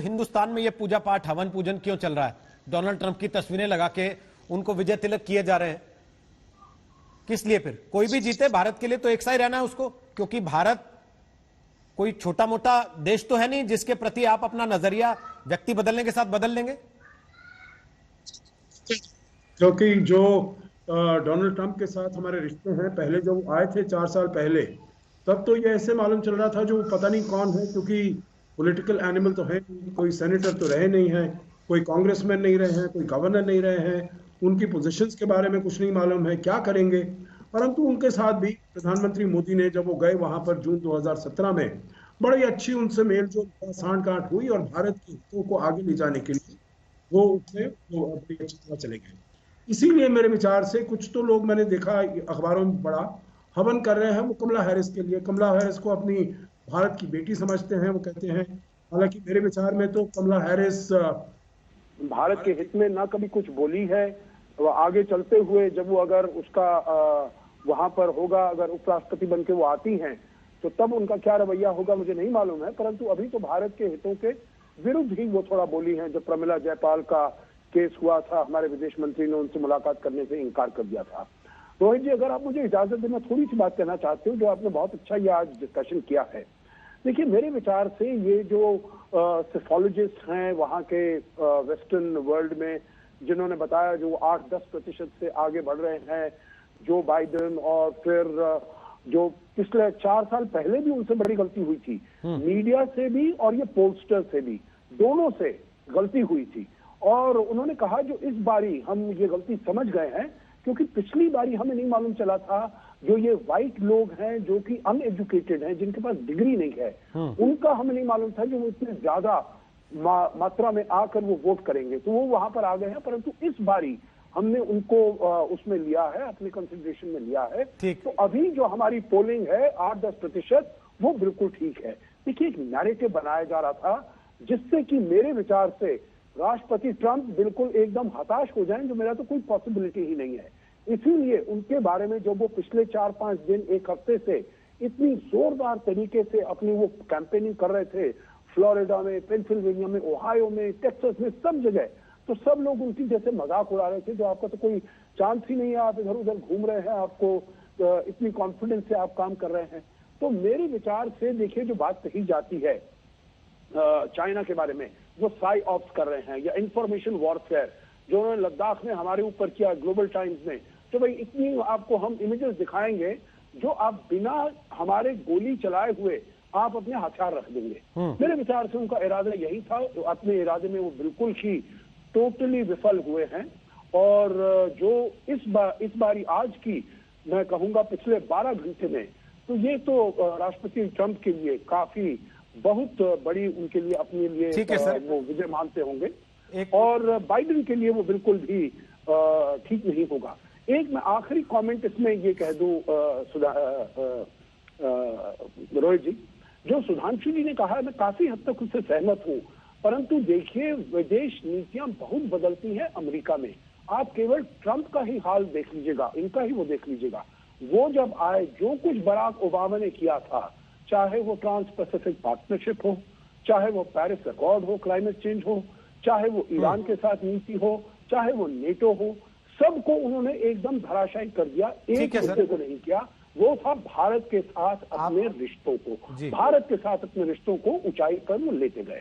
हिंदुस्तान में ये पूजा पाठ हवन पूजन क्यों चल रहा है? डोनाल्ड ट्रंप की तस्वीरें लगा के उनको विजय तिलक किए जा रहे हैं। किस लिए? फिर कोई भी जीते भारत के लिए तो एक सा ही रहना है उसको, क्योंकि भारत कोई छोटा मोटा देश तो है नहीं जिसके प्रति आप अपना नजरिया व्यक्ति बदलने के साथ बदल लेंगे। क्योंकि जो डोनाल्ड ट्रंप के साथ हमारे रिश्ते हैं, पहले जब आए थे 4 साल पहले, तब तो ये ऐसे मालूम चल रहा था जो पता नहीं कौन है, क्योंकि पॉलिटिकल एनिमल तो है नहीं, कोई सेनेटर तो रहे नहीं है, कोई कांग्रेसमैन नहीं रहे हैं, कोई गवर्नर नहीं रहे हैं, उनकी पोजीशंस के बारे में कुछ नहीं मालूम है क्या करेंगे। परंतु उनके साथ भी प्रधानमंत्री मोदी ने जब वो गए वहां पर जून 2017 में, बड़ी अच्छी उनसे मेलजोल सांठ गांठ हुई और भारत के हितों को आगे ले जाने के लिए वो उसमें वो बड़ी अच्छी तरह चले गए। इसीलिए मेरे विचार से कुछ तो लोग मैंने देखा अखबारों में बड़ा हवन कर रहे हैं वो कमला हैरिस के लिए। कमला हैरिस को अपनी भारत की बेटी समझते हैं वो कहते हैं। हालांकि मेरे विचार में तो कमला हैरिस भारत के हित में ना कभी कुछ बोली है। वो आगे चलते हुए जब वो अगर उसका वहां पर होगा, अगर उपराष्ट्रपति बन के वो आती हैं तो तब उनका क्या रवैया होगा मुझे नहीं मालूम है। परंतु अभी तो भारत के हितों के विरुद्ध ही वो थोड़ा बोली हैं। जब प्रमिला जयपाल का केस हुआ था, हमारे विदेश मंत्री ने उनसे मुलाकात करने से इनकार कर दिया था। रोहित जी, अगर आप मुझे इजाजत दें, मैं थोड़ी सी बात कहना चाहती हूँ, जो आपने बहुत अच्छा ये आज डिस्कशन किया है। देखिए, मेरे विचार से ये जो सेफोलॉजिस्ट हैं वहाँ के वेस्टर्न वर्ल्ड में, जिन्होंने बताया जो 8-10% से आगे बढ़ रहे हैं, जो बाइडेन, और फिर जो पिछले 4 साल पहले भी उनसे बड़ी गलती हुई थी, मीडिया से भी और ये पोलस्टर से भी, दोनों से गलती हुई थी। और उन्होंने कहा जो इस बारी हम ये गलती समझ गए हैं, क्योंकि पिछली बारी हमें नहीं मालूम चला था, जो ये व्हाइट लोग हैं जो कि अनएजुकेटेड हैं, जिनके पास डिग्री नहीं है, उनका हमें नहीं मालूम था जो वो इतने ज्यादा मात्रा में आकर वो वोट करेंगे, तो वो वहां पर आ गए हैं। परंतु इस बारी हमने उनको उसमें लिया है, अपने कंसिडरेशन में लिया है। तो अभी जो हमारी पोलिंग है 8-10%, वो बिल्कुल ठीक है। देखिए, एक नैरेटिव बनाया जा रहा था जिससे कि मेरे विचार से राष्ट्रपति ट्रंप बिल्कुल एकदम हताश हो जाएं, जो मेरा तो कोई पॉसिबिलिटी ही नहीं है। इसीलिए उनके बारे में जो वो पिछले 4-5 दिन, एक हफ्ते से इतनी जोरदार तरीके से अपनी वो कैंपेनिंग कर रहे थे, फ्लोरिडा में, पेंसिल्वेनिया में, ओहायो में, टेक्सास में, सब जगह, तो सब लोग उनकी जैसे मजाक उड़ा रहे थे, जो आपका तो कोई चांस ही नहीं है, आप इधर उधर घूम रहे हैं, आपको इतनी कॉन्फिडेंस से आप काम कर रहे हैं। तो मेरे विचार से देखिए, जो बात कही जाती है चाइना के बारे में, जो साई ऑप्स कर रहे हैं, या इंफॉर्मेशन वॉरफेयर जो उन्होंने लद्दाख में हमारे ऊपर किया, ग्लोबल टाइम्स में, तो भाई इतनी आपको हम इमेजेस दिखाएंगे जो आप बिना हमारे गोली चलाए हुए आप अपने हथियार रख देंगे। मेरे विचार से उनका इरादा यही था। तो अपने इरादे में वो बिल्कुल ही टोटली विफल हुए हैं। और जो इस बारी आज की मैं कहूंगा पिछले 12 घंटे में, तो ये तो राष्ट्रपति ट्रंप के लिए काफी बहुत बड़ी, उनके लिए अपने लिए वो विजय मानते होंगे। और बाइडेन के लिए वो बिल्कुल भी ठीक नहीं होगा। एक मैं आखिरी कमेंट इसमें ये कह दूं रोहित जी, जो सुधांशु जी ने कहा, मैं काफी हद तक उससे सहमत हूं। परंतु देखिए, विदेश नीतियां बहुत बदलती हैं अमेरिका में। आप केवल ट्रंप का ही हाल देख लीजिएगा, इनका ही वो देख लीजिएगा। वो जब आए, जो कुछ बराक ओबामा ने किया था, चाहे वो ट्रांस पैसिफिक पार्टनरशिप हो, चाहे वो पेरिस अकॉर्ड हो, क्लाइमेट चेंज हो, चाहे वो ईरान के साथ नीति हो, चाहे वो नेटो हो, सबको उन्होंने एकदम धराशायी कर दिया। एक मुद्दे को नहीं किया, वो था भारत के साथ अपने रिश्तों को, भारत के साथ अपने रिश्तों को ऊंचाई पर वो लेते गए।